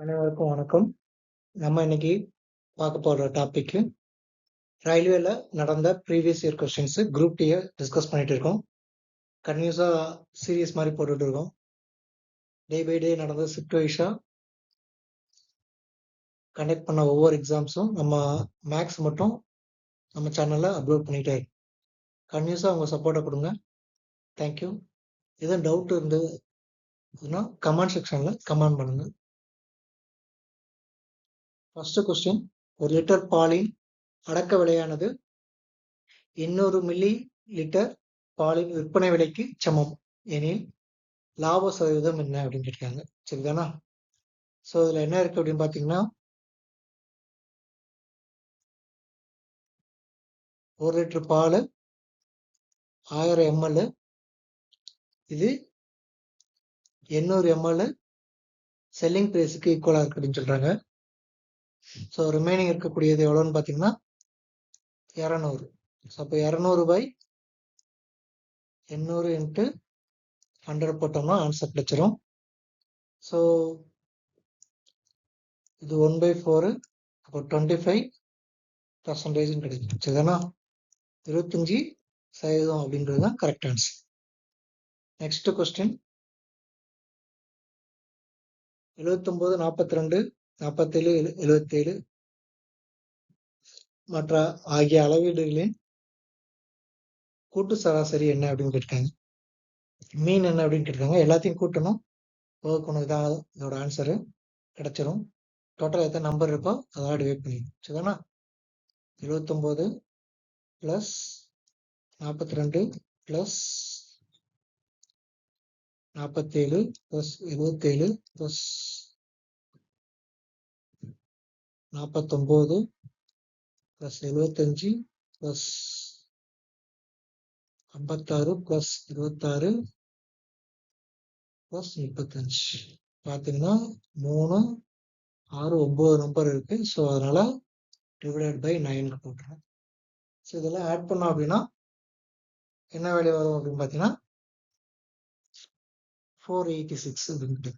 அனைவருக்கும் வணக்கம். நம்ம இன்னைக்கு பார்க்க போற டாபிக் ரயில்வேல நடந்த previous year questions group D discuss பண்ணிட்டு இருக்கோம். கன்டினியூஸா சீரியஸ் மாதிரி போட்டுட்டு இருக்கோம். டே பை டே நடந்த ஷிஃப்ட் வைஸா கண்டக்ட் பண்ண ஒவ்வொரு எக்ஸாம்ஸும் நம்ம மேக்ஸ் மட்டும் நம்ம சேனல்ல அப்லோட் பண்ணிட்டே இருக்கோம். கன்டினியூஸா உங்க சப்போர்ட்டை கொடுங்க. தேங்க்யூ. எதுவும் டவுட் இருந்ததுன்னா கமெண்ட் செக்ஷன்ல கமெண்ட் பண்ணுங்க. ஃபர்ஸ்ட் கொஸ்டின், ஒரு லிட்டர் பாலின் அடக்க விலையானது 200 மில்லி லிட்டர் பாலின் விற்பனை விலைக்கு சமம் எனில் லாப சதவீதம் என்ன அப்படின்னு கேட்காங்க. சரிதானா? ஸோ இதுல என்ன இருக்கு அப்படின்னு பாத்தீங்கன்னா, 1 லிட்டர் பால் 1000 ml, இது 800 ml செல்லிங் பிரைஸுக்கு ஈக்குவலா இருக்கு அப்படின்னு சொல்றாங்க. ஸோ ரிமைனிங் இருக்கக்கூடியது எவ்வளோன்னு பாத்தீங்கன்னா 200. ஸோ அப்போ 200/800 இன்ட்டு 100 போட்டோம்னா ஆன்சர் கிடைச்சிரும். ஸோ இது 1/4, அப்போ 25% கிடைக்கும். சரிதானா? 25% அப்படின்றது தான் கரெக்ட் ஆன்சர். நெக்ஸ்ட் கொஸ்டின், 79, 42, 47, 77 மற்ற ஆகிய அளவீடுகளின் கூட்டு சராசரி என்ன அப்படின்னு கேட்காங்க. மீன் என்ன அப்படின்னு கேட்காங்க. எல்லாத்தையும் கூட்டணும், வகுக்கணும். இதான் இதோட ஆன்சரு. கிடைச்சிரும். டோட்டல் எத்தனை நம்பர் இருக்கோ அதோட டிவைட் பண்ணிடும். சரிதானா? 79 + 42 + 47 + 77 + 49 + 75 + 56 + 26 + 35 பார்த்தீங்கன்னா 3, 6, 9 நம்பர் இருக்கு. ஸோ அதனால டிவைடட் பை 9 போட்டுறேன். ஸோ இதெல்லாம் ஆட் பண்ணோம் அப்படின்னா என்ன வேல்யூ வரும் அப்படின்னு பார்த்தீங்கன்னா 486 அப்படின்ட்டு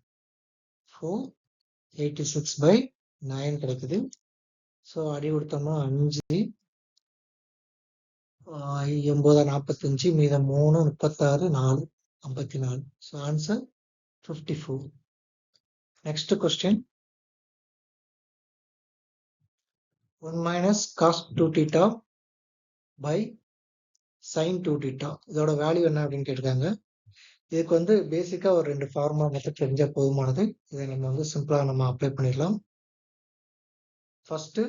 486/9 கிடைக்குது. ஸோ அடி கொடுத்தோம்னா 5, 9, 45, மீதம் 3, 36, 4, 54. So answer 54. Next question, 1 - cos 2θ by sin 2θ இதோட வேல்யூ என்ன அப்படின்னு கேட்டிருக்காங்க. இதுக்கு பேசிக்கா ஒரு 2 ஃபார்முலா மட்டும் தெரிஞ்சா போதுமானது. இதை நம்ம சிம்பிளா நம்ம அப்ளை பண்ணிடலாம். First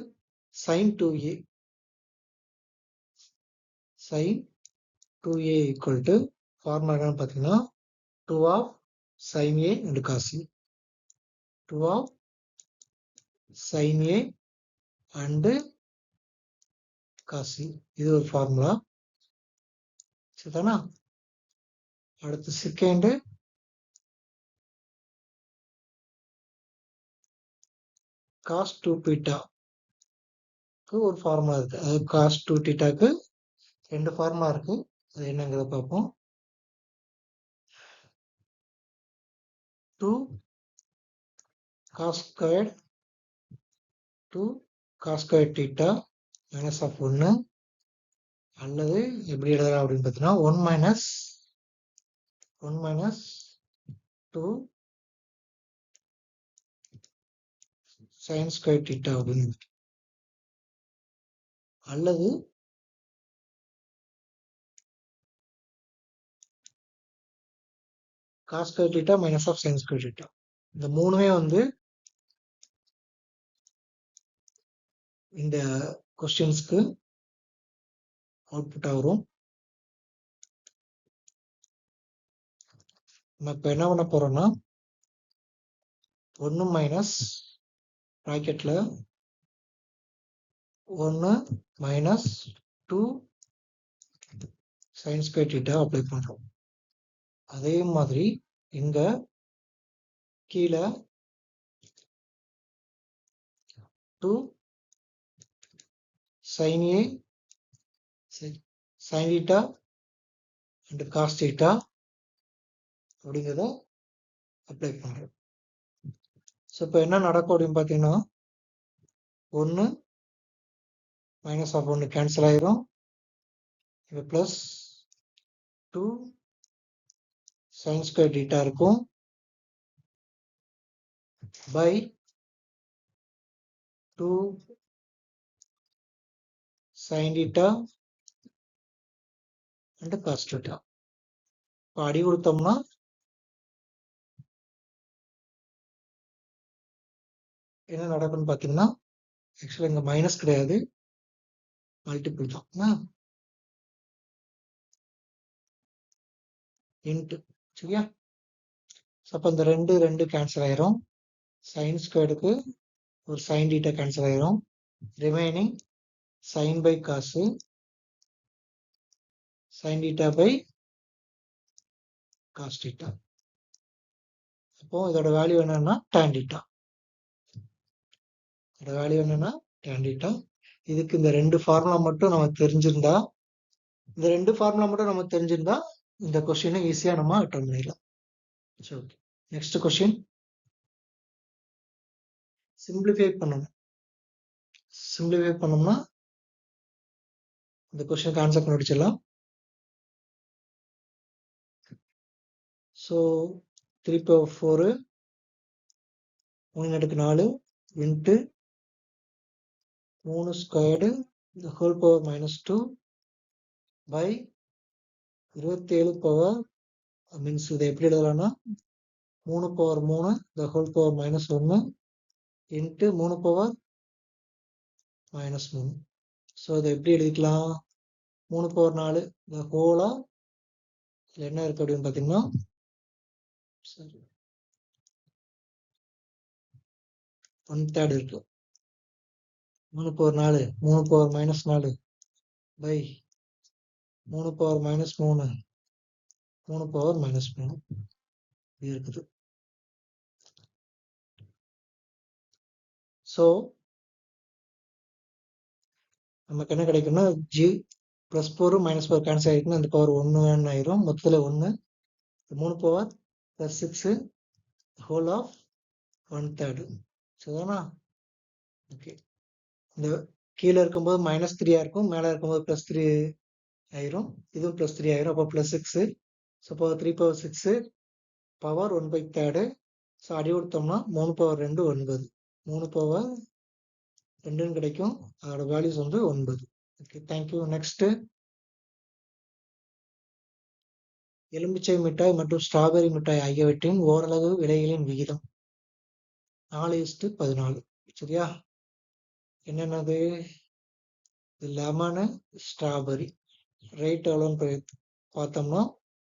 sin 2a equal to formula என்னன்னு பார்த்தீங்கன்னா 2 of sin a and cos a, 2 of sin a and cos a. இது ஒரு ஃபார்முலா. சரிதானா? அடுத்து செகண்ட் cos 2θ ஒரு ஃபார்முலா இருக்கு. அது cos 2θக்கு 2 ஃபார்முலா இருக்கு. அது என்னங்கிறத பார்ப்போம். 2 cos squared 2 cos squared θ minus of 1, அல்லது எப்படி எழுதலாம் அப்படின்னு பார்த்தீங்கன்னா 1 minus 2 sin squared θ அப்படின்னு, அல்லது cos squared θ minus of sin squared θ. இந்த மூணுமே இந்த கொஸ்டின்ஸ்க்கு அவுட்புட்டா வரும். நம்ம இப்ப என்ன பண்ண போறோம்னா 1 minus bracketல 1 minus 2 sin squared θ அப்ளை பண்றோம். அதே மாதிரி இங்க கீழே 2 sin a sin θ and cos θ அப்படிங்கிறத அப்ளை பண்றோம். ஸோ இப்போ என்ன நடக்கும் அப்படின்னு பார்த்தீங்கன்னா 1 மைனஸ் ஆஃப் 1 கேன்சல் ஆயிரும். இப்போ ப்ளஸ் 2 sin ஸ்கொயர் டீட்டா இருக்கும் by 2 sin theta and cos theta. இப்போ அடி கொடுத்தோம்னா என்ன நடக்கும்னு பார்த்தீங்கன்னா ஆக்சுவலாக இங்கே மைனஸ் கிடையாது, மல்டிபிள் தான். இன்ட்டு சரியா. அப்போ இந்த ரெண்டு கேன்சல் ஆயிரும். சைன் ஸ்கொயர்டுக்கு ஒரு சைன் டீட்டா கேன்சல் ஆயிரும். Remaining sine by cos sine theta by cos theta. அப்போ இதோட வேல்யூ என்னன்னா tan டீட்டா. இதோட வேல்யூ என்னன்னா tan டீட்டா. இதுக்கு இந்த ரெண்டு ஃபார்முலா மட்டும் நமக்கு தெரிஞ்சிருந்தா இந்த கொஸ்டினை ஈஸியா நம்ம அட்டன் பண்ணிடலாம். சரி, ஓகே. நெக்ஸ்ட் கொஸ்டின் சிம்பிளிஃபை பண்ணணும். சிம்பிளிஃபை பண்ணோம்னா இந்த கொஸ்டினுக்கு ஆன்சர் கண்டுபிடிச்சிடலாம். So 3/4 3/4 into 3 squared the whole power -2 by 27 power means இதை எப்படி எழுதலாம்னா 3/3 the whole power -1 into 3 power -3. So இதை எப்படி எழுதிக்கலாம்? 3/4 the whole என்ன இருக்கு அப்படின்னு பார்த்தீங்கன்னா சரி 1/3 இருக்கு. 3/4 3 பவர் -4 பை 3 பவர் -3 3 பவர் -3 இருக்குது. ஸோ நமக்கு என்ன கிடைக்கும்னா ஜி +4 -4 கேன்சல் ஆகிட்டுனா அந்த பவர் 1 ஆயிரும். மொத்தத்தில் 1 3 பவர் +6 ஹோல் ஆஃப் 1/3. சரிதானா? ஓகே. இந்த கீழே இருக்கும்போது -3 இருக்கும், மேலே இருக்கும்போது +3 ஆயிரும். இதுவும் +3 ஆயிரும். அப்போ +6. ஸோ இப்போ 3/6 பவர் 1/3. ஸோ அடி கொடுத்தோம்னா 3/2 9. 3/2 கிடைக்கும். அதோட வேல்யூஸ் வந்து 9. Okay, thank you. நெக்ஸ்ட் எலுமிச்சை மிட்டாய் மற்றும் ஸ்ட்ராபெரி மிட்டாய் ஆகியவற்றின் ஓரளவு விலைகளின் விகிதம் 4:14. சரியா? என்னென்னது? லெமனு ஸ்ட்ராபெரி ரேட் எவ்வளோன்னு பார்த்தோம்னா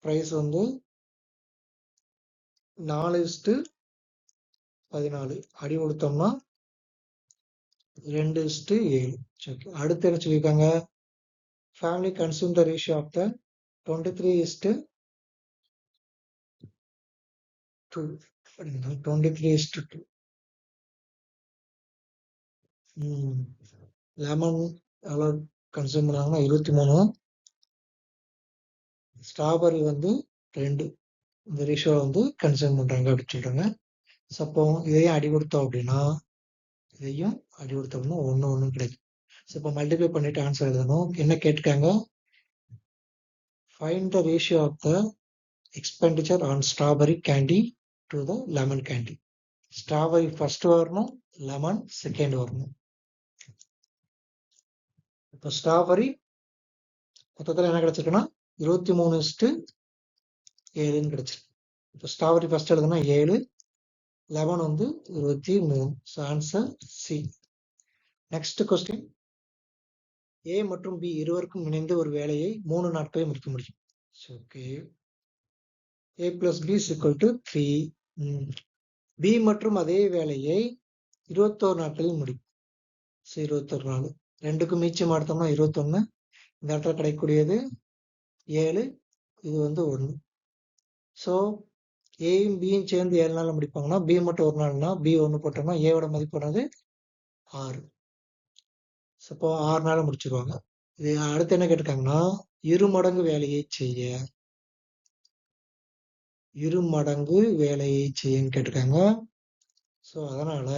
ப்ரைஸ் வந்து 4:14. அடி கொடுத்தோம்னா 2:7. சரி, அடுத்து என்ன சொல்லியிருக்காங்க? Family consume the ratio of the 23:2 23:2. Lemon எவ்வளோ கன்சியூம் பண்ணாங்கன்னா 23, ஸ்ட்ராபெரி வந்து 2. இந்த ரேஷியோ வந்து கன்சியூம் பண்ணுறாங்க அப்படின்னு சொல்கிறாங்க. ஸோ அப்போ இதையும் அடி கொடுத்தோம் அப்படின்னா இதையும் அடி கொடுத்தோம்னா 1 கிடைக்கும். ஸோ இப்போ மல்டிப்ளை பண்ணிட்டு ஆன்சர் எழுதணும். என்ன கேட்டிருக்காங்க? Find the ratio of the expenditure on strawberry candy to the lemon candy. Strawberry first வரணும், லெமன் செகண்ட் வரணும். இப்போ ஸ்ட்ராபெரி மொத்தத்தில் என்ன கிடைச்சிருக்குன்னா 23:7 கிடைச்சிருக்கு. இப்போ ஸ்ட்ராபெரி ஃபர்ஸ்ட் எழுதுனா 7, லெமன் வந்து 23. So answer C. Next question, A மற்றும் பி இருவருக்கும் இணைந்து ஒரு வேலையை 3 நாட்களில் முடிக்க முடியும். Okay, a + b = 3. பி மற்றும் அதே வேலையை 21 நாட்களில் முடியும். ஸோ 21 நாள். ரெண்டுக்கும் மீச்சம் எடுத்தோம்னா 21. இந்த இடத்துல கிடைக்கக்கூடியது 7, இது வந்து 1. ஸோ ஏயும் பியும் சேர்ந்து 7 நாளில் முடிப்பாங்கன்னா பி மட்டும் 1 நாள்னா பி 1 போட்டோம்னா ஏவோட மதிப்பு என்னது 6. ஸோ இப்போ 6 நாள் முடிச்சிருவாங்க. இது அடுத்து என்ன கேட்டிருக்காங்கன்னா 2 மடங்கு வேலையை செய்ய 2 மடங்கு வேலையை செய்யன்னு கேட்டிருக்காங்க. ஸோ அதனால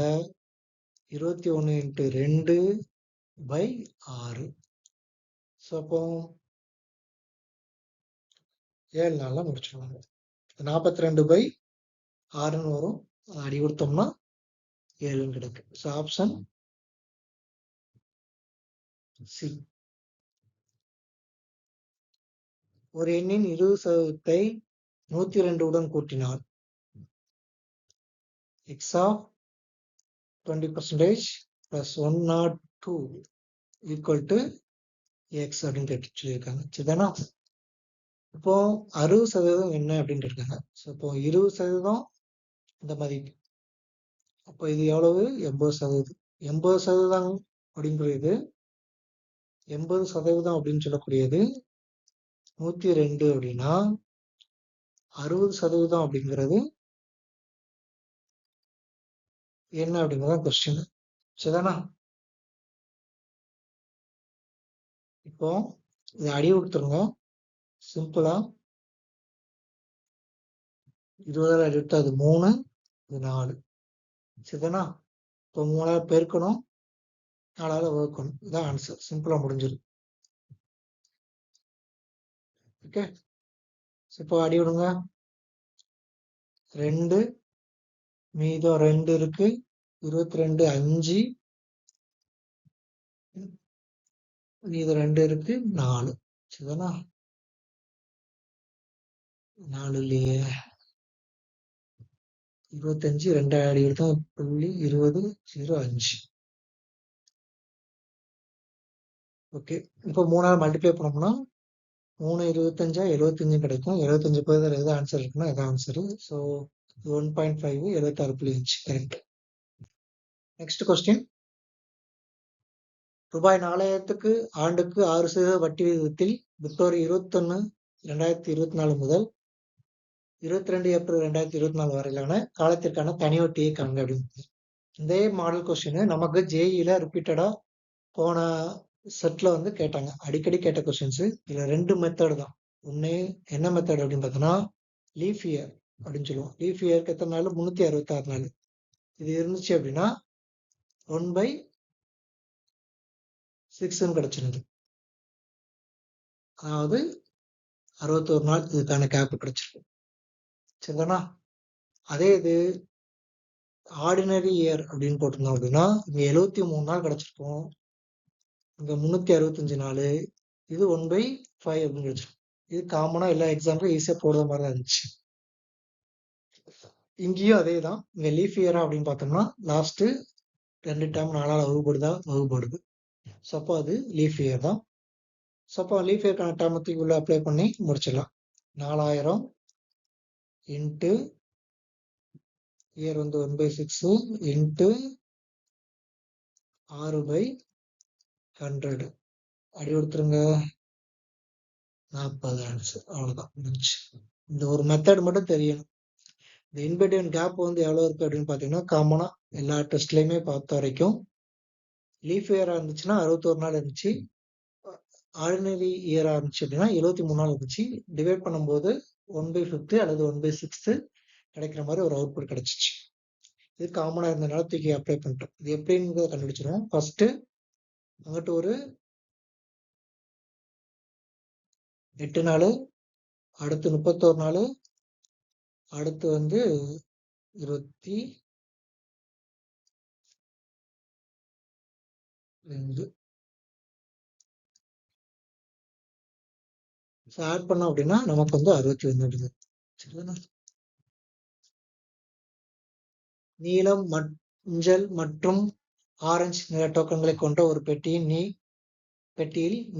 21×2/6. ஸோ அப்போ 7 நாளில் முடிச்சிடுவாங்க. 42/6ன்னு வரும். அடி கொடுத்தோம்னா 7ன்னு கிடைக்கும். So option C. ஒரு எண்ணின் 20% 102 உடன் கூட்டினால் x of 20% plus 102 equal to x அப்படின்னு கேட்டு சொல்லியிருக்காங்க. சரிதானா? இப்போ 60% என்ன அப்படின்னு இருக்காங்க. ஸோ இப்போ 20% இந்த மதிப்பு. அப்போ இது எவ்வளவு? 80%. 80% அப்படிங்கிறது 80% அப்படின்னு சொல்லக்கூடியது 102 அப்படின்னா 60% அப்படிங்கிறது என்ன அப்படிங்கிறதான் கொஸ்டின். சரிதானா? இப்போ இதை அடி கொடுத்துருங்க. சிம்பிளா 20 அடி கொடுத்தா அது 3, இது 4. சரிதானா? இப்போ 3 பெருக்கணும், 4 வகுக்கணும். இதான் ஆன்சர். சிம்பிளா முடிஞ்சிடும். ஓகே, இப்போ அடி விடுங்க. 2 மீதம் 2 இருக்கு. 22 5 மீதம் 2 இருக்கு 4. சரிதானா? 4 இல்லையே, 25 2 அடி எடுத்தா 0.2005. ஓகே, இப்போ 3 மல்டிப்ளை பண்ணோம்னா 3 25 75 கிடைக்கும். 75 பேர் எது ஆன்சர் இருக்குன்னா எதாவது answer. So 1.5 76.5 correct. Next question. ரூபாய் 4000க்கு ஆண்டுக்கு 6% வட்டி விகிதத்தில் பிப்ரவரி 21, 2024 முதல் 22 ஏப்ரல் 2024 வரையிலான காலத்திற்கான தனி வட்டியை காண்க அப்படின்னு. இதே மாடல் கொஸ்டின் நமக்கு ஜேஇல ரிப்பீட்டடா போன செட்ல வந்து கேட்டாங்க. அடிக்கடி கேட்ட கொஸ்டின்ஸ். இதுல 2 மெத்தட் தான். ஒண்ணு என்ன மெத்தட் அப்படின்னு பார்த்தோம்னா லீஃப் இயர் அப்படின்னு சொல்லுவோம். லீஃப் இயருக்கு எத்தனை நாள்? 366 நாள். இது இருந்துச்சு அப்படின்னா 1/6 கிடைச்சிருது. அதாவது 61 நாள் இதுக்கான கேப் கிடைச்சிருக்கு. சரிதானா? அதே இது ஆர்டினரி இயர் அப்படின்னு போட்டிருந்தோம் அப்படின்னா இங்க 73 நாள் கிடைச்சிருக்கும். இங்க 365 நாள். இது 1/5 அப்படின்னு கிடைச்சிருக்கும். இது காமனா எல்லா எக்ஸாம்பிளும் ஈஸியா போடுற மாதிரி தான் இருந்துச்சு. இங்கேயும் அதே தான். இங்க லீஃப் இயரா அப்படின்னு பார்த்தோம்னா லாஸ்ட் 2 டேர்ம் 4ஆல் வகுப்படுது. ஸோ அப்போ அது லீஃப் இயர் தான். ஸோ அப்போ லீஃப் இயர்க்கான டேர்மத்துக்கு உள்ள அப்ளை பண்ணி முடிச்சிடலாம். 4000 இன்ட்டு இயர் வந்து 1/6 இன்ட்டு 6/100 அடி கொடுத்துருங்க. 40 ஆன்சர். அவ்வளோதான், முடிஞ்சு. இந்த ஒரு மெத்தட் மட்டும் தெரியணும். இந்த இன்பிட்வீன் கேப் வந்து எவ்வளோ இருக்கு அப்படின்னு பார்த்தீங்கன்னா காமனா எல்லா டெஸ்ட்லையுமே பார்த்த வரைக்கும் லீஃப் இயரா இருந்துச்சுன்னா 61 நாள் இருந்துச்சு. ஆர்டினரி இயரா இருந்துச்சு அப்படின்னா 73 நாள் இருந்துச்சு. டிவைட் பண்ணும்போது 1/5 அல்லது 1/6 கிடைக்கிற மாதிரி ஒரு அவுட்புட் கிடைச்சிச்சு. இது காமனா இருந்தனால தூக்கி அப்ளை பண்ணிட்டோம். இது எப்படிங்கிறத கண்டுபிடிச்சிடும். ஃபர்ஸ்ட் அங்கிட்டு ஒரு 8 நாள், அடுத்து 31 நாள், அடுத்து வந்து 22. ஆட் பண்ணோம் அப்படின்னா நமக்கு வந்து 61. சரிதானா? நீலம், மஞ்சள் மற்றும் ஆரஞ்சு நிற டோக்கன்களை கொண்ட ஒரு பெட்டியில்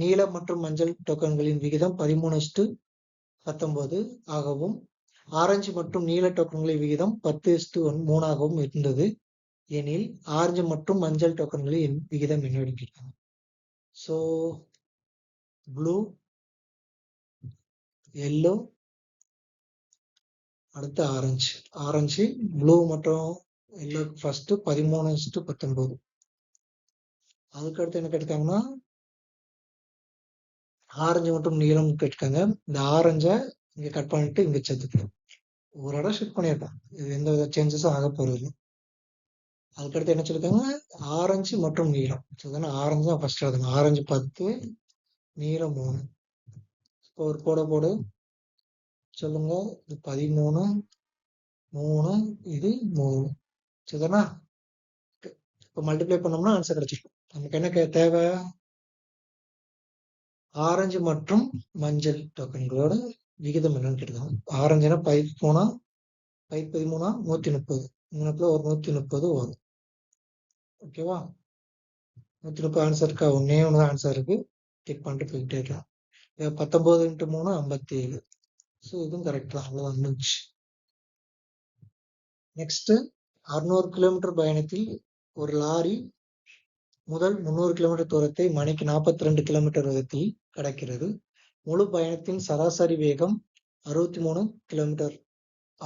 நீலம் மற்றும் மஞ்சள் டோக்கன்களின் விகிதம் 13:19 ஆகவும் ஆரஞ்சு மற்றும் நீல டோக்கன்களின் விகிதம் 10:3 ஆகவும் இருந்தது எனில் ஆரஞ்சு மற்றும் மஞ்சள் டோக்கன்களின் விகிதம் என்ன கேட்கிறாங்க. ஸோ ப்ளூ, எல்லோ, அடுத்து ஆரஞ்சு ப்ளூ மற்றும் எல்லோ ஃபர்ஸ்ட் 13:19. அதுக்கடுத்து என்ன கேட்டிருக்காங்கன்னா ஆரஞ்சு மற்றும் நீலம் கேட்டிருக்காங்க. இந்த ஆரஞ்சை இங்க கட் பண்ணிட்டு இங்க சேர்த்துக்கலாம். ஒரு இடம் ஷிஃப்ட் பண்ணியிருக்கேன். இது எந்த வித சேஞ்சஸும் ஆக போறது இல்லை. அதுக்கடுத்து என்ன சொல்லியிருக்காங்க, ஆரஞ்சு மற்றும் நீலம். சரிதானே, ஆரஞ்சு தான் ஃபர்ஸ்ட் எழுதணும். ஆரஞ்சு 10, நீலம் 3. இப்போ ஒரு போடு சொல்லுங்க. இது 13, 3, இது 3. சரிதானா, இப்போ மல்டிப்ளை பண்ணோம்னா ஆன்சர் கிடைச்சிருக்கும். நமக்கு என்ன தேவை, ஆரஞ்சு மற்றும் மஞ்சள் டோக்கன்களோட விகிதம் என்னன்னு கேட்டுருக்காங்க. ஆரஞ்சுனா பைப் 13, 130. 3 ஒரு 130 வரும். ஓகேவா, 130 ஆன்சர் இருக்கா? ஒன்னே ஒன்று ஆன்சர் இருக்கு, டிக் பண்ணிட்டு போயிட்டே இருக்கலாம். 19 × 3 57. ஸோ இதுவும் கரெக்ட் தான், அவ்வளோதான் முடிஞ்சு. நெக்ஸ்ட், 600 கிலோமீட்டர் பயணத்தில் ஒரு லாரி முதல் 300 கிலோமீட்டர் தூரத்தை மணிக்கு 42 கிலோமீட்டர் வேகத்தில் கடக்கிறது. முழு பயணத்தின் சராசரி வேகம் 63 கிலோமீட்டர்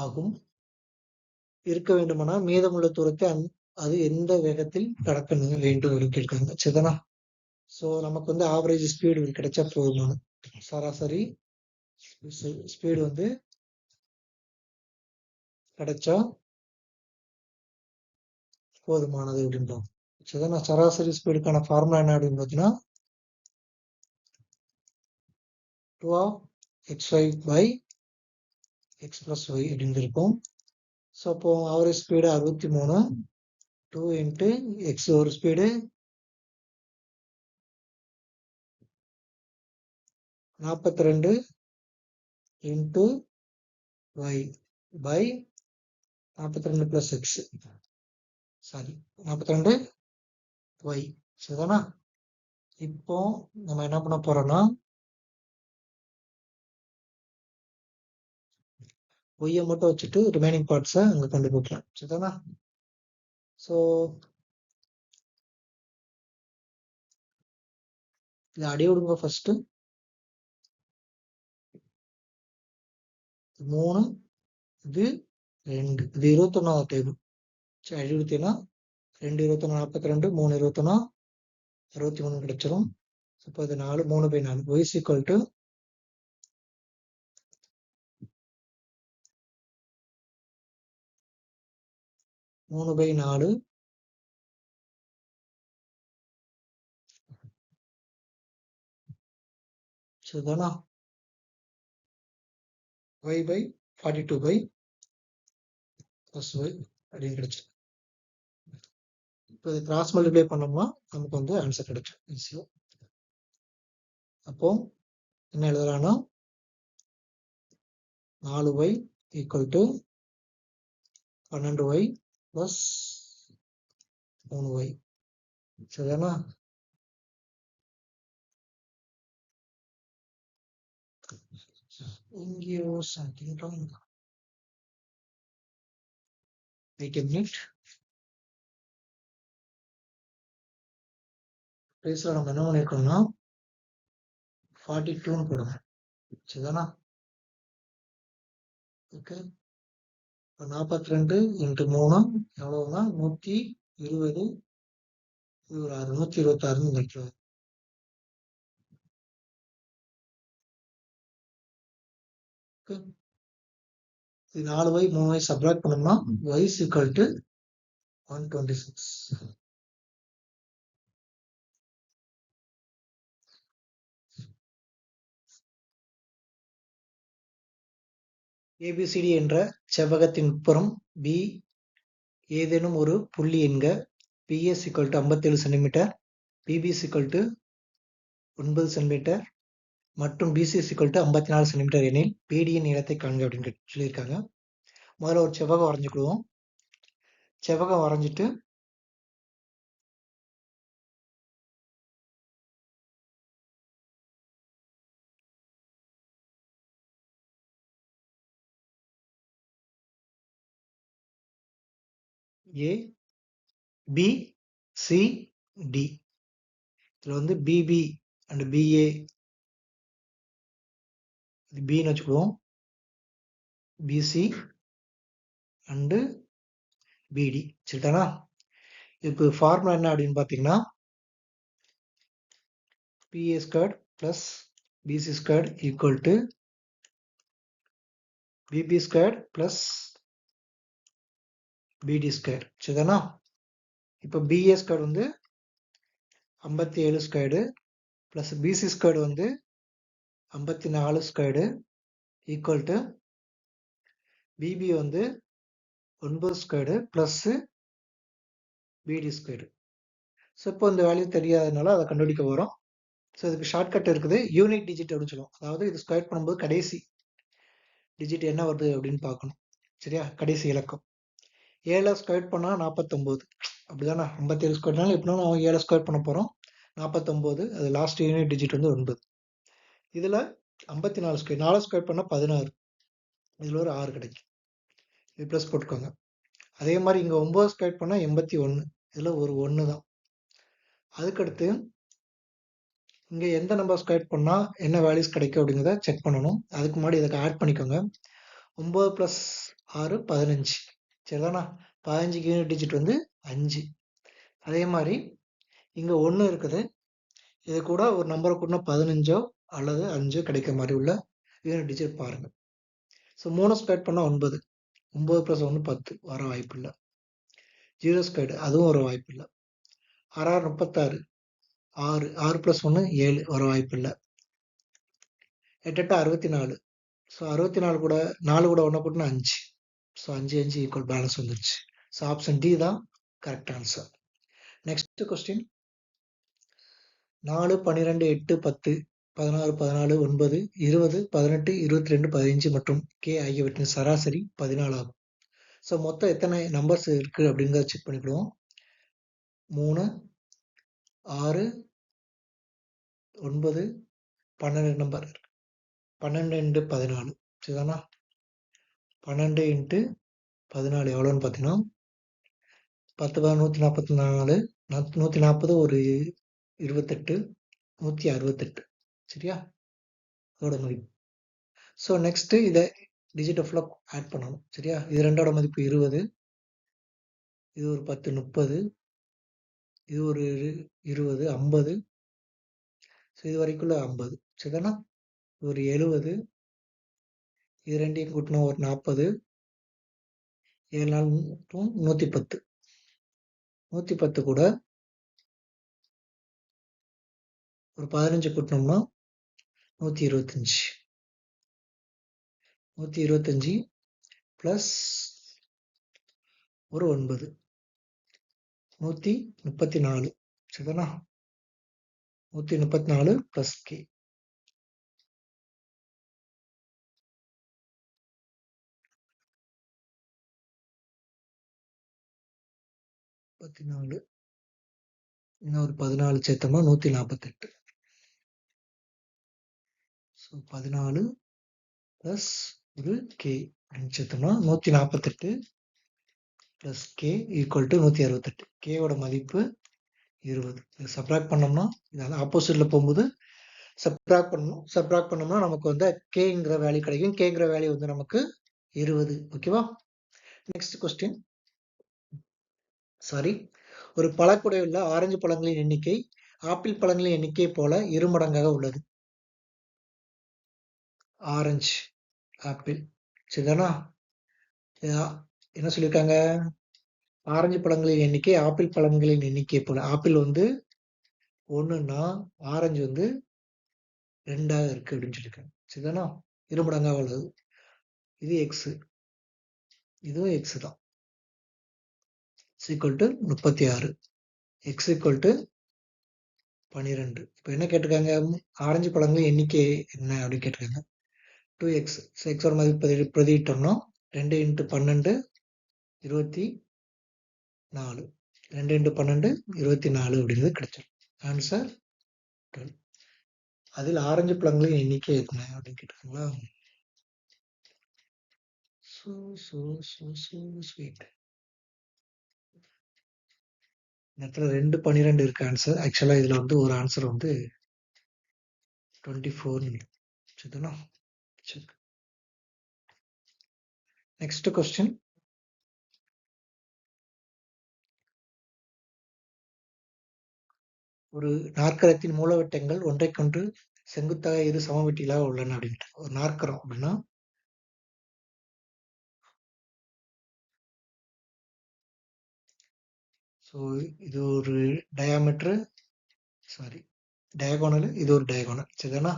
ஆகும். இருக்க வேண்டுமானால் மீதமுள்ள தூரத்தை அது எந்த வேகத்தில் கடக்க வேண்டும் அப்படின்னு கேட்காங்க. சரிதானா, ஸோ நமக்கு வந்து ஆவரேஜ் ஸ்பீடு கிடைச்சா போதுமான, சராசரி ஸ்பீடு வந்து கிடைச்சா போதுமானது அப்படின்றோம். சரிதானா, சராசரி ஸ்பீடுக்கான ஃபார்முலா என்ன அப்படின்னு பார்த்தீங்கன்னா 2/x5/x + y அப்படின்னு இருக்கும். ஸோ அப்போ ஆவரேஜ் ஸ்பீடு 63, 2 × x ஒரு speed 42 × y by 42 + x, sorry 42 y. சரிதானா, இப்போ நம்ம என்ன பண்ண போறோம்னா ஒய்யை மட்டும் வச்சுட்டு ரிமைனிங் பார்ட்ஸை அங்கே கொண்டு போய்க்கலாம். சரிதானா, ஸோ இதை அடி விடுங்க. ஃபர்ஸ்ட் 3, இது 2, இது 21வது டேபிள். சரி, அடி விடுத்தீங்கன்னா 2 21 42, 3 21 63 கிடைச்சிரும். இப்போ இது 4, 3/4. y = 3/4. சரிதானா, y by 42/y அப்படின்னு கிடைச்சு. இப்போ இது கிராஸ் மல்டிப்ளை பண்ணோம்னா நமக்கு வந்து ஆன்சர் கிடைக்கும் ஈஸியா. அப்போ என்ன எழுதலாம்னா 4y = 12y + 3y. சரிதானா, எங்கேயோ something wrong. Wait a minute. பிளேஸ்ல நம்ம என்ன பண்ணிருக்கோம்னா 42ன்னு போடுங்க. சரிதானா, ஓகே. 42 × 3 எவ்வளவுனா 120, 126 நினைக்கிறேன். இது 4y 3y சப்ராக்ட் பண்ணோம்னா y = 126. ABCD என்ற செவ்வகத்தின் உட்புறம் B ஏதேனும் ஒரு புள்ளி என்க. PS = 57 cm, PB = 9 cm மற்றும் BC = 54 cm எனில் BDயின் நீளத்தை காண்க அப்படின்னு சொல்லியிருக்காங்க. முதல்ல ஒரு செவ்வகம் வரைஞ்சுக்கிடுவோம். செவ்வகம் வரைஞ்சிட்டு A B C D, இதில் வந்து BB and BA, இது Bன்னு வச்சுக்குவோம், BC and BD. சரிதானா, இதுக்கு ஃபார்முலா என்ன அப்படின்னு பார்த்தீங்கன்னா PA² + BC² = BB² + BD². சரிதானா, இப்போ BA ஸ்கொயர் வந்து 57 ஸ்கொயர்டு ப்ளஸ் BC ஸ்கொயர்டு வந்து 54 ஸ்கொயர்டு ஈக்குவல் டு BB வந்து 9 squared plus BD squared. So இப்போ இந்த வேல்யூ தெரியாதனால அதை கண்டுபிடிக்க வரோம். ஸோ இதுக்கு ஷார்ட்கட் இருக்குது, யூனிட் டிஜிட் அப்படின்னு சொல்லுவோம். அதாவது இது ஸ்கொயர் பண்ணும்போது கடைசி டிஜிட் என்ன வருது அப்படின்னு பார்க்கணும். சரியா, கடைசி இலக்கம். 7 ஸ்கொயர் பண்ணால் 49, அப்படிதானே? 57 ஸ்கொயர்னால எப்படின்னா நம்ம 7 ஸ்கொயர் பண்ண போகிறோம், 49. அது லாஸ்ட் யூனிட் டிஜிட் வந்து 9. இதில் 54 ஸ்கொயர் 4 ஸ்கொயர் பண்ணால் 16, இதில் ஒரு 6 கிடைக்கும். இது ப்ளஸ் போட்டுக்கோங்க. அதே மாதிரி இங்கே 9 ஸ்கொயர் பண்ணால் 81, இதில் ஒரு 1 தான். அதுக்கடுத்து இங்கே எந்த நம்பர் ஸ்கொயர் பண்ணால் என்ன வேல்யூஸ் கிடைக்கும் அப்படிங்கிறத செக் பண்ணணும். அதுக்கு முன்னாடி இதுக்கு ஆட் பண்ணிக்கோங்க. 9 + 6 15, சரிதானா? 15க்கு யூனிட் டிஜிட் வந்து 5. அதே மாதிரி இங்கே 1 இருக்குது, இது கூட ஒரு நம்பரை கூட்டினா 15 அல்லது 5 கிடைக்கிற மாதிரி உள்ள யூனிட் டிஜிட் பாருங்கள். ஸோ 3 ஸ்கொயர் பண்ணால் 9, 9 + 1 10, வர வாய்ப்பு இல்லை. 0 ஸ்கொயர்டு, அதுவும் வர வாய்ப்பு இல்லை. 6 36, 6 6 + 1 7, வர வாய்ப்பு இல்லை. 8 64. ஸோ 64 கூட 4 கூட 1 கூட்டினா 5. ஸோ 5 5 ஈக்குவல் பேலன்ஸ் வந்துருச்சு. ஸோ ஆப்ஷன் டி தான் கரெக்ட் ஆன்சர். Next question. 4 12 8 10 16 14 9 20 18 22 15 மற்றும் கே ஆகியவற்றின் சராசரி 14 ஆகும். ஸோ மொத்தம் எத்தனை நம்பர்ஸ் இருக்கு அப்படிங்கிறத செக் பண்ணிக்கிடுவோம். 3 6 9 12 நம்பர், 12 × 14, சரிதானா? 12 × 14 எவ்வளோன்னு பார்த்தீங்கன்னா 10 144, 140 ஒரு 28, 168, சரியா? அதோட மதிப்பு. ஸோ நெக்ஸ்ட் இதை டிஜிட் ஃபுல்லாக ஆட் பண்ணணும், சரியா? இது 2ஓட மதிப்பு 20, இது ஒரு 10 30, இது ஒரு 20 50, ஸோ இது வரைக்குள்ள 50, சரிதானா? ஒரு 70, இது ரெண்டையும் கூட்டினா ஒரு 40, 7 4 110, 110 கூட ஒரு 15 கூட்டினோம்னா 125, 125 ப்ளஸ் ஒரு 9, 134, சரிதானா? 134 ப்ளஸ் கே. 14, இன்னொரு 14 சேர்த்தோம்னா 148. ஸோ 14 ப்ளஸ் ஒரு கே அப்படின்னு சேர்த்தோம்னா 148 ப்ளஸ் கே ஈக்குவல் டு 168. கேவோட மதிப்பு 20. இது சப்ராக்ட் பண்ணோம்னா இது ஆப்போசிட்டில் போகும்போது சப்ராக்ட் பண்ணணும். சப்ராக்ட் பண்ணோம்னா நமக்கு வந்து கேங்கிற வேல்யூ கிடைக்கும். கேங்கிற வேல்யூ வந்து நமக்கு 20. ஓகேவா? Next question. சாரி, ஒரு பழக்கூடையில் உள்ள ஆரஞ்சு பழங்களின் எண்ணிக்கை ஆப்பிள் பழங்களின் எண்ணிக்கை போல 2 மடங்காக உள்ளது. ஆரஞ்சு ஆப்பிள், சரிதானா? என்ன சொல்லியிருக்காங்க? ஆரஞ்சு பழங்களின் எண்ணிக்கை ஆப்பிள் பழங்களின் எண்ணிக்கை போல. ஆப்பிள் வந்து 1ன்னா ஆரஞ்சு வந்து 2ஆக இருக்கு அப்படின்னு சொல்லியிருக்காங்க, சரிதானா? 2 மடங்காக உள்ளது. இது எக்ஸ், இதுவும் எக்ஸ் தான். Equal to 36, X equal to 12. இப்போ என்ன கேட்டிருக்காங்க? ஆரஞ்சு பழங்களின் எண்ணிக்கை என்ன அப்படின்னு கேட்டிருக்காங்க. 2x. ஸோ எக்ஸோட மதிப்பு பிரதியிட்டோம்னா 2 × 12 24, 2 × 12 24 அப்படிங்கிறது கிடைச்சிடும். ஆன்சர் 12. அதில் ஆரஞ்சு பழங்களின் எண்ணிக்கை என்ன அப்படின்னு கேட்டிருக்காங்களா? ஸ்வீட். இந்த இடத்துல 2 12 இருக்கு ஆன்சர். ஆக்சுவலா இதுல வந்து ஒரு ஆன்சர் வந்து 24. சரிதானா? சரி. Next question. ஒரு நாற்கரத்தின் மூலவட்டங்கள் ஒன்றைக்கொன்று செங்குத்தாக இரு சமவெட்டிகளாக உள்ளன அப்படின்ட்டு. ஒரு நாற்கரம் அப்படின்னா ஸோ இது ஒரு டயாமீட்டர், சாரி டயகோனல், இது ஒரு டயகோனல். சரிதானா?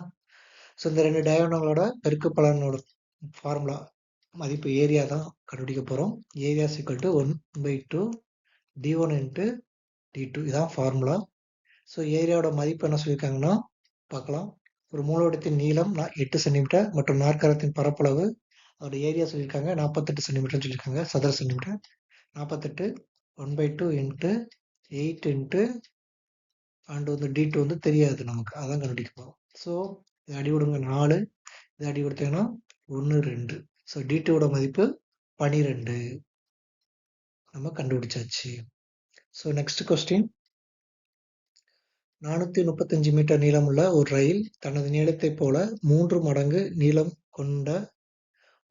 ஸோ இந்த 2 டயகோனலோட பெருக்குப்பலனோட ஃபார்முலா மதிப்பு ஏரியா தான் கண்டுபிடிக்க போகிறோம். Area equal to 1/2 d1 into d2, இதான் ஃபார்முலா. ஸோ ஏரியாவோட மதிப்பு என்ன சொல்லியிருக்காங்கன்னா பார்க்கலாம். ஒரு மூலவட்டத்தின் நீளம் 8 சென்டிமீட்டர் மற்றும் நாற்கரத்தின் பரப்பளவு அதோட ஏரியா சொல்லியிருக்காங்க 48 சென்டிமீட்டர்னு சொல்லியிருக்காங்க, சதுர சென்டிமீட்டர். 48 1/2 இன்ட்டு 8 இன்ட்டு அண்ட் வந்து d2 வந்து தெரியாது நமக்கு, அதான் கண்டுபிடிக்க போகிறோம். ஸோ இது அடி விடுங்க 4, இது அடி கொடுத்தீங்கன்னா 1 2. ஸோ d2ஓட மதிப்பு 12 நம்ம கண்டுபிடிச்சாச்சு. So next question. 435 மீட்டர் நீளமுள்ள ஒரு ரயில் தனது நீளத்தைப் போல 3 மடங்கு நீளம் கொண்ட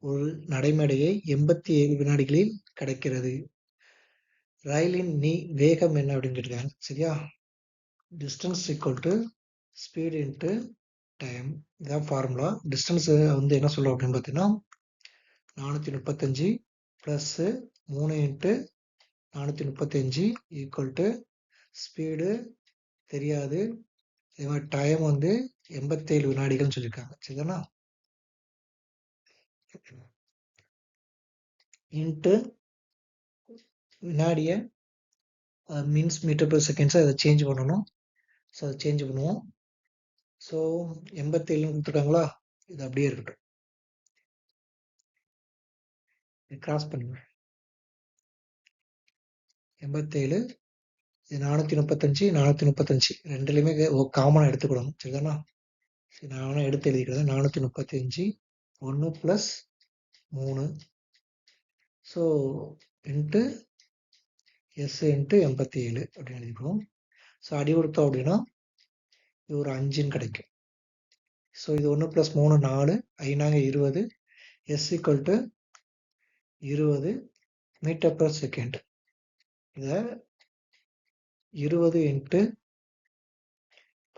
ஒரு நடைமேடையை 87 வினாடிகளில் கடக்கிறது. ரயிலின் வேகம் என்ன அப்படின்னு கேட்டிருக்காங்க. சரியா? Distance equal to speed into time, இதான் ஃபார்முலா. டிஸ்டன்ஸ் வந்து என்ன சொல்றோம் அப்படின்னு பார்த்தீங்கன்னா 435 plus 3 into 435 equal to speed தெரியாது, இதே மாதிரி டைம் வந்து 87 வினாடிகள்னு சொல்லியிருக்காங்க. சரிதானா? இன்ட்டு வினாடியை மீன்ஸ் மீட்டர் பெர் செகண்ட்ஸை அதை சேஞ்ச் பண்ணணும். ஸோ அதை சேஞ்ச் பண்ணுவோம். ஸோ 87 கொடுத்துருக்காங்களா, இது அப்படியே இருக்கட்டும், கிராஸ் பண்ணுங்க. 87 இது 435 435 ரெண்டுலையுமே காமனாக எடுத்துக்கிடணும். சரிதானா? சரி, நான் எடுத்து எழுதிக்கிறேன். 435 1 plus 3, so into S into 87 அப்படின்னு எழுதிக்கிறோம். ஸோ அடி கொடுத்தோம் அப்படின்னா இது ஒரு 5ன்னு கிடைக்கும். ஸோ இது 1 plus 3 4, 5 20, S equal to 20 metre per second. இதை 20 இன்ட்டு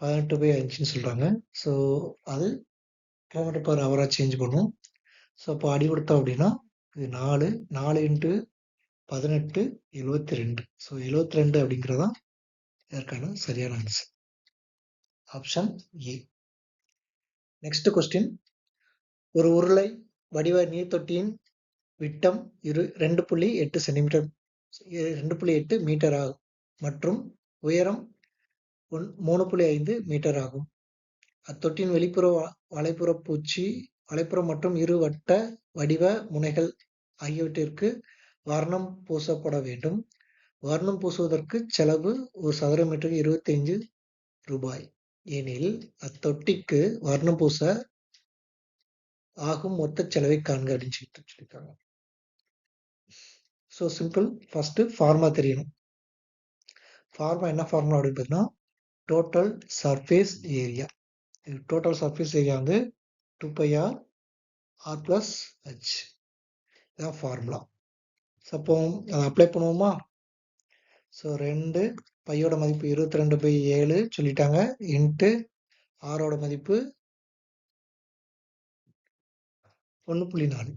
18/5ன்னு சொல்கிறாங்க. ஸோ அது கிலோமீட்டர் பர் ஹவராக சேஞ்ச் பண்ணும். ஸோ அப்போ அடி கொடுத்தோம் அப்படின்னா இது 4 இன்ட்டு 18 72. ஸோ 72 அப்படிங்கிறதான் இதற்கான சரியான answer, option A. Next question. ஒரு உருளை வடிவ நீர்த்தொட்டியின் விட்டம் 2.8 சென்டிமீட்டர் 2.8 மீட்டர் ஆகும் மற்றும் உயரம் 3.5 மீட்டர் ஆகும். அத்தொட்டியின் வெளிப்புற வலைப்புற பூச்சி வலைப்புறம் மற்றும் இரு வட்ட வடிவ முனைகள் ஆகியவற்றிற்கு வர்ணம் பூசப்பட வேண்டும். வர்ணம் பூசுவதற்கு செலவு ஒரு சதுர மீட்டருக்கு 25 ரூபாய் எனில் அத்தொட்டிக்கு வர்ணம் பூச ஆகும் மொத்த செலவை காண்க அப்படின்னு சொல்லியிருக்காங்க. So simple. ஃபர்ஸ்ட் ஃபார்முலா தெரியணும். ஃபார்முலா என்ன ஃபார்முலா அப்படின்னு பார்த்தீங்கன்னா total surface area. Total surface area வந்து 2πr r plus h, இதான் ஃபார்முலா. அப்போ அதை அப்ளை பண்ணுவோமா? ஸோ 2 பையோட மதிப்பு 22/7 சொல்லிட்டாங்க, இன்ட்டு ஆரோட மதிப்பு 1.4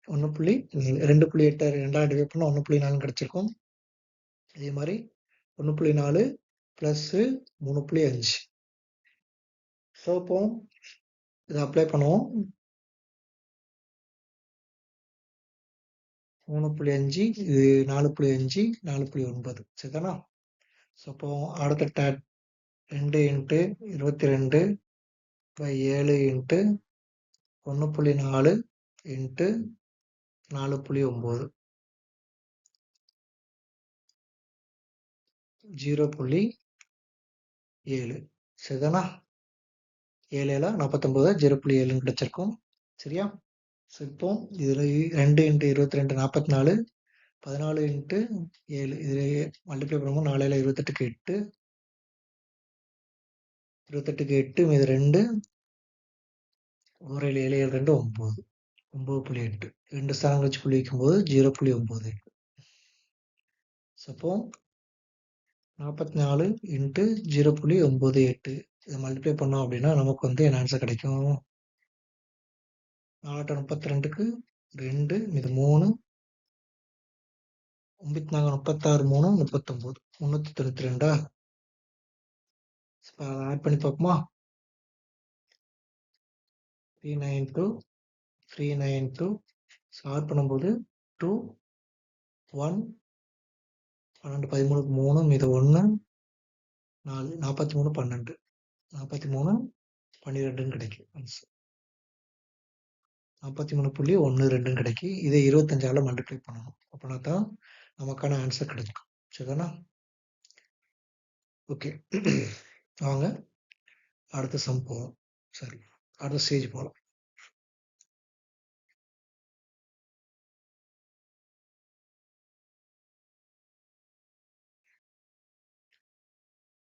2.8 2ஆல் டிவைட் பண்ணால் 1.4 கிடைச்சிருக்கும். அதே மாதிரி 1.4 ப்ளஸ் 3.5. ஸோ இப்போ இதை அப்ளை பண்ணுவோம். 3.5 இது 4.5 4.9. சரிதானா? ஸோ அப்போ அடுத்த 2 இன்ட்டு 22/7 இன்ட்டு 1.4 இன்ட்டு 4.9 0.7. சரிதானா? 7 49 0.7 கிடைச்சிருக்கும். சரியா? ஸோ இப்போ இதில் 2 இன்ட்டு 22 44, 14 இன்ட்டு 7 இதில் மல்டிப்ளை பண்ணும்போது 4 28க்கு 8, 28க்கு 8 மீது 2, 1 7 7 2 9, 9.8. 2 ஸ்தானம் கழிச்சு புள்ளி வைக்கும்போது 0.9. அப்போ 44 இன்ட்டு 0.98 இதை மல்டிப்ளை பண்ணோம் அப்படின்னா நமக்கு வந்து என்ன ஆன்சர் கிடைக்கும்? 4 32க்கு 2 மீது 3, 36 3 39 392. ஆட் பண்ணி பார்ப்போமா? 392 392 ஆட் பண்ணும்போது 2 1 12 13 3 மீது 1 4 43 12 43 12 கிடைக்கும். 43.12 கிடைக்கும். இதை 25ஆல மல்டிப்ளை பண்ணணும். அப்படின்னா தான் நமக்கான ஆன்சர் கிடைக்கும். சரிதானா? ஓகே. வாங்க அடுத்த சம் போவோம். சரி, அடுத்த ஸ்டேஜ் போகலாம்.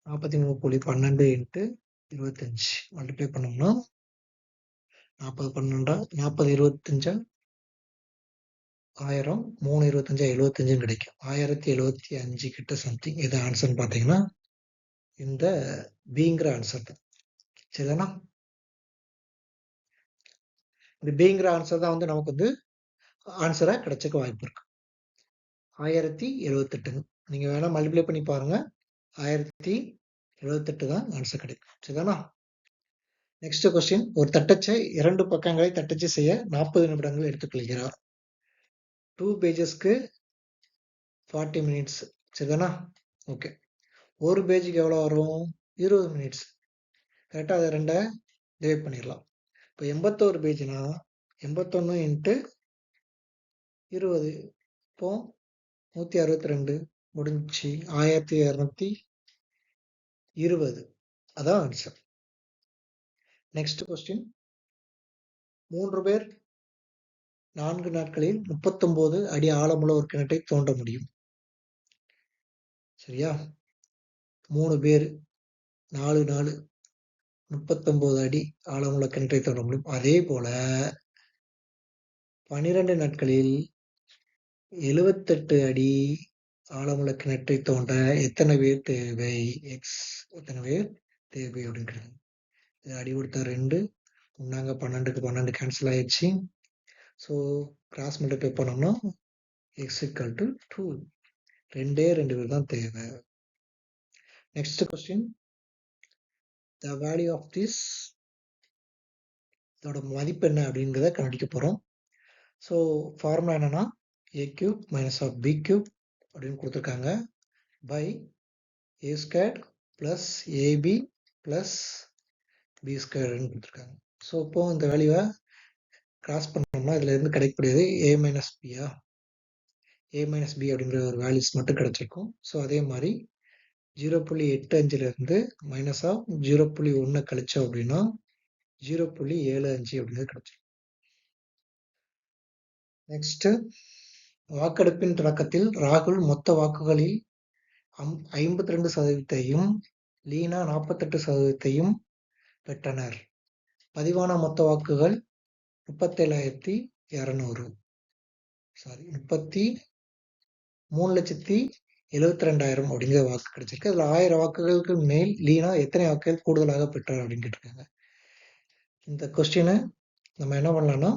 (43.12 × 25) மல்டிப்ளை பண்ணோம்னா 40 12 40 25 1000 3 25 75 கிடைக்கும். 1075 கிட்ட சம்திங். இது ஆன்சர்னு பார்த்தீங்கன்னா இந்த பிங்கிற ஆன்சர் தான். சரிதானா? இந்த பிங்கிற ஆன்சர் தான் வந்து நமக்கு வந்து ஆன்சரா கிடைச்சக்க வாய்ப்பு இருக்கு. 1078. நீங்க வேணா மல்டிப்ளை பண்ணி பாருங்க. 1078 தான் ஆன்சர் கிடைக்கும். சரிதானா? Next question. ஒரு தட்டச்சை 2 பக்கங்களை தட்டச்சு செய்ய 40 நிமிடங்கள் எடுத்துக்கொள்கிறார். 2 பேஜஸ்க்கு 40 மினிட்ஸ். சரிதானா? ஓகே. ஒரு பேஜுக்கு எவ்வளோ வரும்? 20 மினிட்ஸ். கரெக்டாக அதை 2 டிவைட் பண்ணிடலாம். இப்போ 81 பேஜ்னா 81 இன்ட்டு 20 இப்போ 162 முடிஞ்சிச்சு. 1220 அதான் ஆன்சர். Next question. 3 பேர் 4 நாட்களில் 39 அடி ஆழமுள்ள ஒரு கிணற்றை தோண்ட முடியும். சரியா? 3 பேர் 4 நாள் 39 அடி ஆழமுள்ள கிணற்றை தோண்ட முடியும். அதே போல 12 நாட்களில் 78 அடி ஆழமுள்ள கிணற்றை தோண்ட எத்தனை பேர் தேவை? எக்ஸ் எத்தனை பேர் தேவை அப்படின்றது. இது அடி கொடுத்தா 2 முன்னாங்க 12க்கு 12 கேன்சல் ஆயிடுச்சு. ஸோ கிராஸ் மல்டிப்ளை பண்ணோம்னா எக்ஸ் ஈக்குவல் டு 2. 2 பேர் தான் தேவை. Next question. The value of this, இதோட மதிப்பு என்ன அப்படிங்கிறத கண்டுபிடிக்க போகிறோம். ஸோ ஃபார்முலா என்னன்னா a cube minus of b cube அப்படின்னு கொடுத்துருக்காங்க by a squared plus ab plus b squaredன்னு கொடுத்துருக்காங்க. ஸோ இப்போ இந்த வேல்யூவை கிராஸ் பண்ணோம்னா இதுல இருந்து கிடைக்கக்கூடியது a minus b a minus b அப்படிங்கிற ஒரு வேல்யூஸ் மட்டும் கிடைச்சிருக்கும். ஸோ அதே மாதிரி 0.85 இருந்து மைனஸ் ஆஃப் 0.1 கழிச்சோம் அப்படின்னா 0.75 அப்படிங்கிறது கிடைச்சிருக்கும். நெக்ஸ்ட், வாக்கெடுப்பின் தொடக்கத்தில் ராகுல் மொத்த வாக்குகளில் 52%ஐயும் லீனா 48%ஐயும் பெற்றனர். பதிவான மொத்த வாக்குகள் 37,200. 33,72,000 அப்படிங்கிற வாக்கு கிடைச்சிருக்கு. அதுல 1000 வாக்குகளுக்கு மேல் லீனா எத்தனை வாக்குகள் கூடுதலாக பெற்றார் அப்படின்னு கேட்டிருக்காங்க. இந்த கொஸ்டினை நம்ம என்ன பண்ணலாம்னா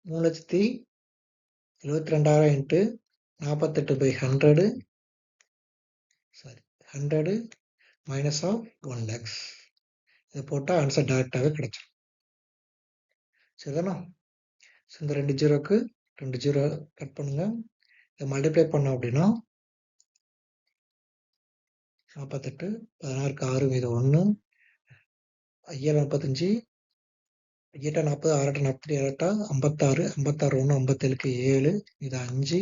3,72,000 இன்ட்டு 48/100 100 மைனஸ் ஆஃப் 1 lakhs இதை போட்டால் ஆன்சர் டைரக்டாகவே கிடைச்சிடும். சரிதானா? ஸோ இந்த 2 ஜீரோக்கு 2 ஜீரோ கட் பண்ணுங்க. இதை மல்டிப்ளை பண்ணோம் அப்படின்னா 48 16க்கு 6 மீது 1 5 45 8 40 6 42 56 56 1 57க்கு 7 இது 5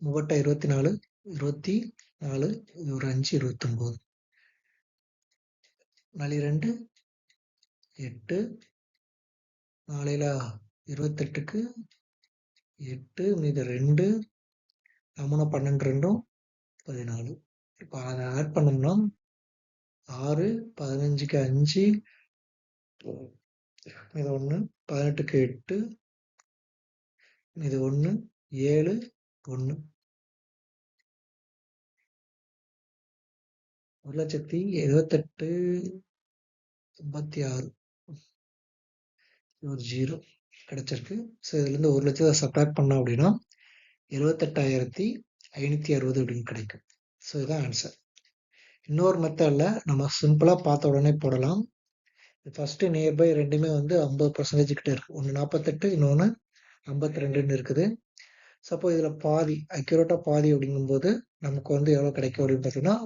3 24 24 இது ஒரு 5 29 4 2 8 4 28க்கு 8 மீது 2 3 12 2 14. இப்போ அதை ஆட் பண்ணோம்னா 6 15க்கு 5 இது 1 18க்கு 8 இது 1 7 1 1,78,86 ஒரு 0 கிடைச்சிருக்கு. ஸோ இதுலேருந்து 1,00,000 சப்ராக்ட் பண்ணோம் அப்படின்னா 78,560 அப்படின்னு கிடைக்கும். ஸோ இதுதான் ஆன்சர். இன்னொரு மெத்தடில் நம்ம சிம்பிளாக பார்த்த உடனே போடலாம். ஃபர்ஸ்ட் நியர்பை ரெண்டுமே வந்து 50% கிட்ட இருக்கு. ஒன்று 48, இன்னொன்று 52 இருக்குது. சப்போ இதில் பாதி அக்யூரேட்டாக பாதி அப்படிங்கும்போது நமக்கு வந்து எவ்வளோ கிடைக்கும் அப்படின்னு பார்த்தீங்கன்னா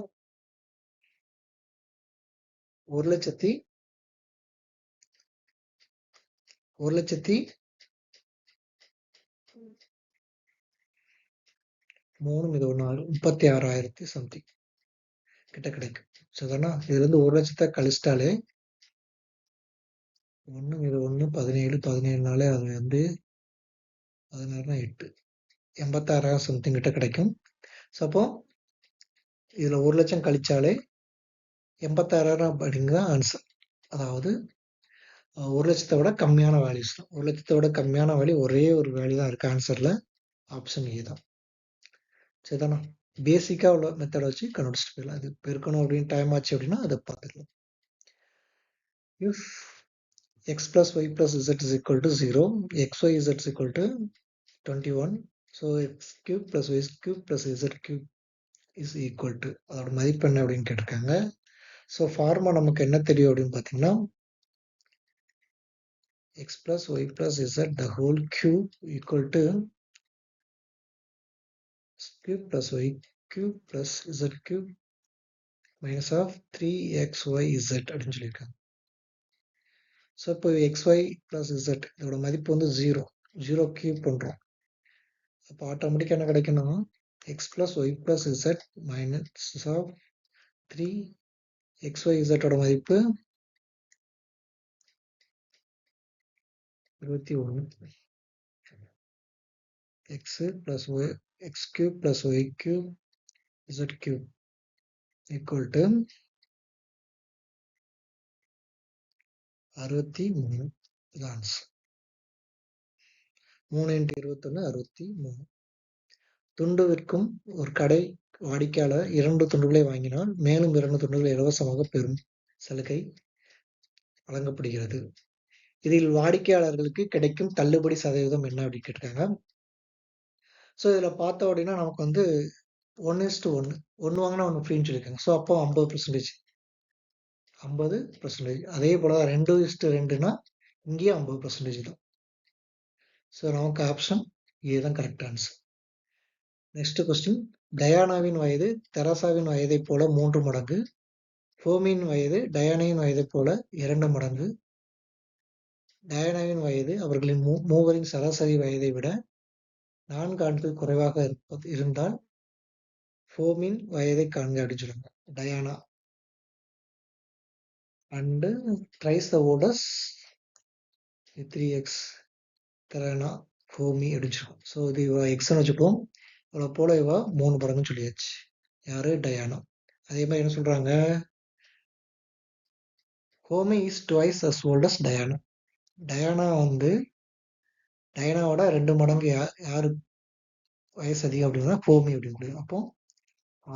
1,03,34,000 36,000 சம்திங் கிட்ட கிடைக்கும். ஸோ தானே இதுல இருந்து 1,00,000 கழிச்சிட்டாலே 1 இது 1 17 17 அது வந்து 16 8 86,000 சம்திங் கிட்ட கிடைக்கும். ஸோ அப்போ இதுல 1,00,000 கழிச்சாலே 86,000 அப்படிங்கிற ஆன்சர். அதாவது 1,00,000 விட கம்மியான வேல்யூஸ் தான். 1,00,000 விட கம்மியான வேல்யூ ஒரே ஒரு வேல்யூ தான் இருக்கு ஆன்சர்ல. ஆப்ஷன் ஏ தான். சரிதானா? பேசிக்கா உள்ள மெத்தட் வச்சு கண்டுபிடிச்சிட்டு போயிடலாம். அது பெருக்கணும் அப்படின்னு டைம் ஆச்சு அப்படின்னா அதை பார்த்துக்கலாம். If x plus y plus z is equal to 0, xy z is equal to 21. So x cube plus y cube plus z cube is equal to அதோட மதிப்பு என்ன அப்படின்னு கேட்டிருக்காங்க. ஸோ ஃபார்மா நமக்கு என்ன தெரியும் அப்படின்னு பார்த்தீங்கன்னா x plus y plus z the whole cube equal to x cube plus y cube plus z cube minus of 3xyz அப்படின்னு சொல்லியிருக்காங்க. ஸோ இப்போ xy plus z இதோட மதிப்பு வந்து 0 கியூப் பண்ணுறோம். அப்போ ஆட்டோமேட்டிக்காக என்ன கிடைக்குன்னா x plus y plus z minus of 3xyz ஓட மதிப்பு 21. x plus y x cube plus y cube z cube equal to 63. இது ஆன்சர். 3 × 21 63. துண்டு விற்கும் ஒரு கடை வாடிக்கையாளர் 2 துண்டுகளை வாங்கினால் மேலும் 2 துண்டுகளை இலவசமாக பெறும் சலுகை வழங்கப்படுகிறது. இதில் வாடிக்கையாளர்களுக்கு கிடைக்கும் தள்ளுபடி சதவீதம் என்ன அப்படின்னு கேட்டிருக்காங்க. ஸோ இதில் பார்த்தோம் அப்படின்னா நமக்கு வந்து 1:1 ஒன்று வாங்கினா ஒன்று ஃப்ரீன்னு சொல்லியிருக்காங்க. ஸோ அப்போ 50%. அதே போல 2:2னா இங்கேயும் 50% தான். ஸோ நமக்கு ஆப்ஷன் ஏ தான் கரெக்ட் ஆன்சர். Next question. டயானாவின் வயது தெரசாவின் வயதை போல 3 மடங்கு. ஹோமின் வயது டயானாவின் வயதை போல 2 மடங்கு. டயானாவின் வயது அவர்களின் மூவரின் சராசரி வயதை விட 4 ஆண்டுகள் குறைவாக இருந்தால் ஹோமின் வயதை காண்க அப்படின்னு சொல்லுவாங்க. Diana and thrice the oldest 3x தெரனா ஹோமி அப்படின்னு சொல்லுவோம். ஸோ இது இவ எக்ஸ்ன்னு வச்சுப்போம். இவ்வளோ போல இவ 3 மடங்குன்னு சொல்லியாச்சு. யாரு? டயானா. அதே மாதிரி என்ன சொல்றாங்க? Homi is twice as old as Diana. Diana வந்து டயானாவோட 2 மடங்கு யாரு வயசு அதிகம் அப்படின்னா ஹோமி அப்படின்னு. அப்போ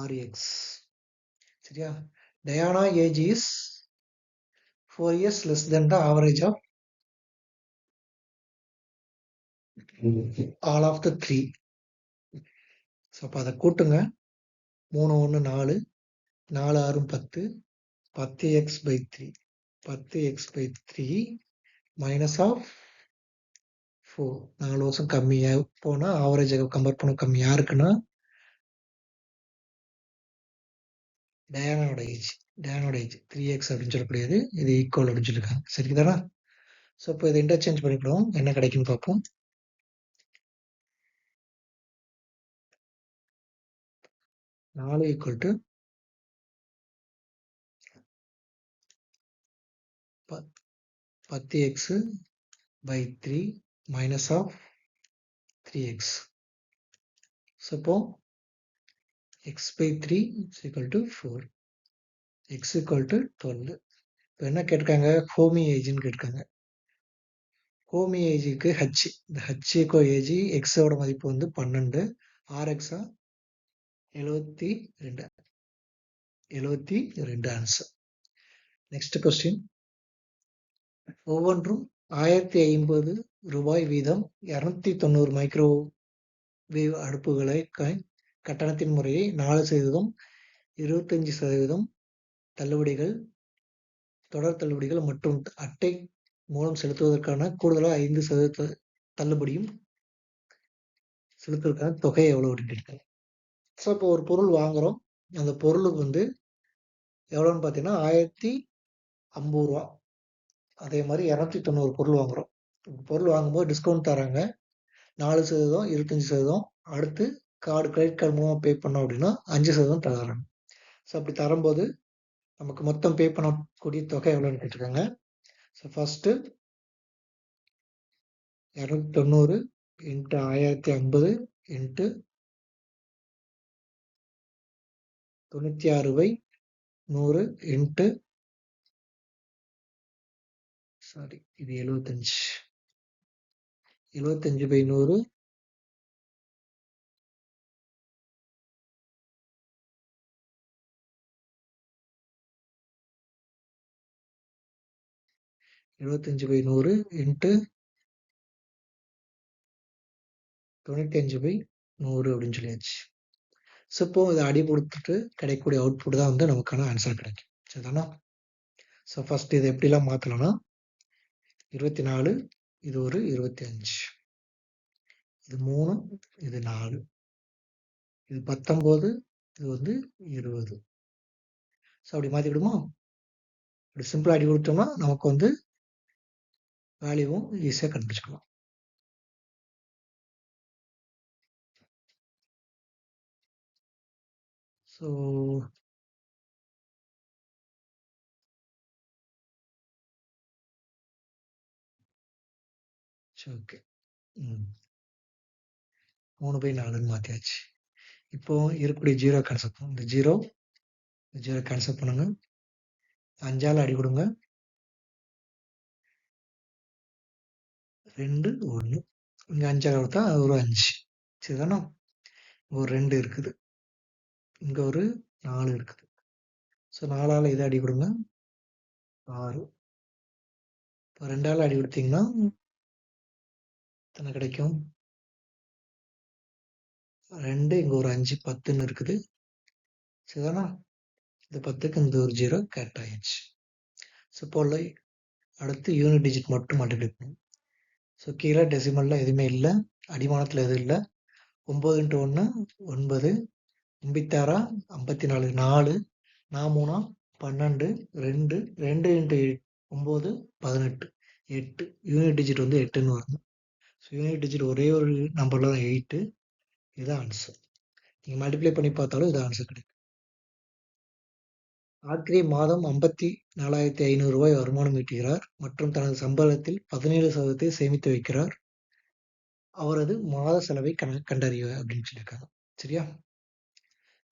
RX. சரியா? Diana age is 4 years less than the average of all of the 3. So அப்போ அதை கூட்டுங்க. 3 1 4 4 6 10 10x/3 10x/3 மைனஸ் ஆஃப் 4. 4 வருஷம் கம்மியாக போனால் ஆவரேஜாக கம்பேர் பண்ண கம்மியாக இருக்குன்னா டயானோட ஏஜ் 3x அப்படின்னு சொல்லக்கூடியது இது ஈக்குவல் அப்படின்னு சொல்லியிருக்காங்க. சரிதானா? ஸோ இப்போ இதை இன்டர்சேஞ்ச் பண்ணிக்கிறோம். என்ன கிடைக்குன்னு பார்ப்போம். 4 equal to 10x/3 minus of 3x. So இப்போ x/3 is equal to 4. x equal to 12. இப்போ என்ன கேட்டிருக்காங்க? ஹோமி ஏஜ்னு கேட்டிருக்காங்க. ஹோமி ஏஜுக்கு ஹச். இந்த ஹச்சுக்கோ ஏஜ் எக்ஸோட மதிப்பு வந்து 12. ஆர்எக்ஸா 72 ஆன்சர். Next question. ஒவ்வொன்றும் 1050 ரூபாய் வீதம் 290 மைக்ரோவேவ் அடுப்புகளை கட்டணத்தின் முறையை 4%, 25% தள்ளுபடிகள், தொடர் தள்ளுபடிகள் மற்றும் அட்டை மூலம் செலுத்துவதற்கான கூடுதலாக 5% தள்ளுபடியும் செலுத்துவதற்கான தொகை எவ்வளோ அப்படின்னு கேட்குறாங்க. ஸோ இப்போ ஒரு பொருள் வாங்குறோம், அந்த பொருளுக்கு வந்து எவ்வளோன்னு பார்த்தீங்கன்னா 1050 ரூபா. அதே மாதிரி 290 பொருள் வாங்குறோம். பொருள் வாங்கும்போது டிஸ்கவுண்ட் தராங்க, 4%, 25%. அடுத்து கிரெடிட் கார்டு மூலமாக பே பண்ணோம் அப்படின்னா 5% தராங்க. ஸோ அப்படி தரும்போது நமக்கு மொத்தம் பே பண்ணக்கூடிய தொகை எவ்வளோன்னு கேட்டிருக்காங்க. So first 290 into 1050 into 96/100 into இது 75/100 75/100 இன்ட்டு 95/100 அப்படின்னு சொல்லியாச்சு. ஸோ இப்போ இதை அடி கொடுத்துட்டு கிடைக்கக்கூடிய அவுட்புட் தான் வந்து நமக்கான ஆன்சர் கிடைக்கும். சரிதானா? ஸோ ஃபர்ஸ்ட் இதை எப்படிலாம் மாற்றலாம்னா 24, இது ஒரு 25, இது 3, இது 4, இது 19, இது வந்து 20. ஸோ அப்படி மாற்றிக்கிடுமா? அப்படி சிம்பிளாக அடி கொடுத்தோம்னா நமக்கு வந்து வேல்யூவும் ஈஸியாக கண்டுபிடிச்சிக்கலாம். ஸோ ஓகே, 3/4ன்னு மாற்றியாச்சு. இப்போ இருக்கக்கூடிய ஜீரோ கேன்சல் பண்ணுங்க. இந்த ஜீரோ கேன்சல் பண்ணுங்க. 5ஆல் அடி கொடுங்க. 2, 1. இங்கே 5ஆல் கொடுத்தா அது ஒரு 5. சரிதானா? ஒரு 2 இருக்குது, இங்கே ஒரு 4 இருக்குது. ஸோ 4ஆல் இதை அடி கொடுங்க, 6. இப்போ 2ஆல் அடி கொடுத்தீங்கன்னா எத்தனை கிடைக்கும்? 2, இங்கே ஒரு 5, 10ன்னு இருக்குது. சரிதானா? இந்த 10க்கு இந்த ஒரு ஜீரோ கட் ஆயிடுச்சு. ஸோ இப்போ அடுத்து யூனிட் டிஜிட் மட்டும் மல்டிப்ளை பண்ணும். ஸோ கீழே டெசிமலில் எதுவுமே இல்லை, அடிமானத்தில் எதுவும் இல்லை. 9 × 1 9, 96 54, 4, 4 3 12, 2 2 × 9 18, 8. யூனிட் டிஜிட் வந்து 8ன்னு வரணும். ஸோ யூனிட் டிஜிட் ஒரே ஒரு நம்பரில் தான் 8. இதுதான் ஆன்சர். நீங்கள் மல்டிப்ளை பண்ணி பார்த்தாலும் இது ஆன்சர் கிடைக்கும். ஆக்ரே மாதம் 54,500 ரூபாய் வருமானம் ஈட்டுகிறார் மற்றும் தனது சம்பளத்தில் 17% சேமித்து வைக்கிறார். அவரது மாத செலவை கண்டறிய அப்படின்னு சொல்லியிருக்காங்க. சரியா?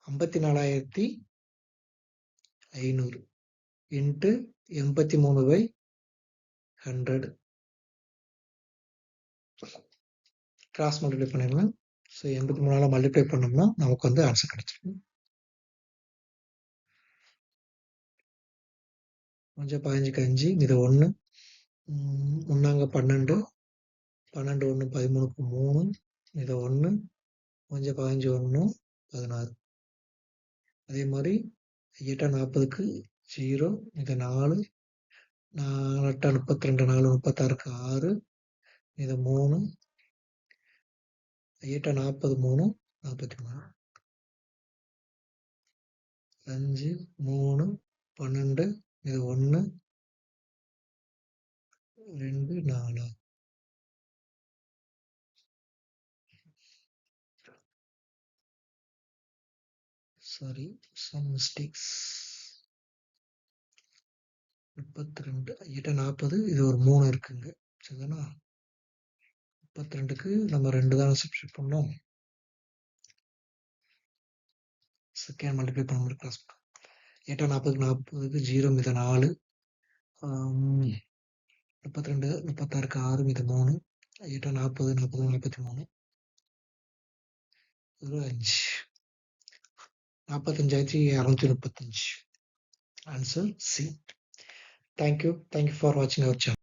54,500 இன்ட்டு 83/100 கிராஸ் மல்டிப்ளை பண்ணிடலாம். ஸோ 83ஆல் மல்டிப்ளை பண்ணோம்னா நமக்கு வந்து ஆன்சர் கிடைச்சிடும். கொஞ்சம் 15க்கு 5, இது 1, 1 12, 12 1 13க்கு 3, இது 1, கொஞ்சம் 15 1 16. அதே மாதிரி 8 40க்கு 0, இது 4, 8 32, 4 36க்கு 6, இது 3, 8 40 3 43, 5 3 12, இது 1 2 4. Sorry, some mistakes. 32, 8 40, இது ஒரு 3 இருக்குங்க. சரிதானா? 32க்கு நம்ம 2 தான் சப்ஸ்டிட் பண்ணோம். செகண்ட் மல்டிப்ளை பண்ண கிளாஸ் 8 40க்கு 40க்கு 0, இது 4, 32 36க்கு 6, இது 3, 8 40 40 43, இது 5, 45,235. Answer C. தேங்க்யூ ஃபார் வாட்சிங் அவர் சேனல்.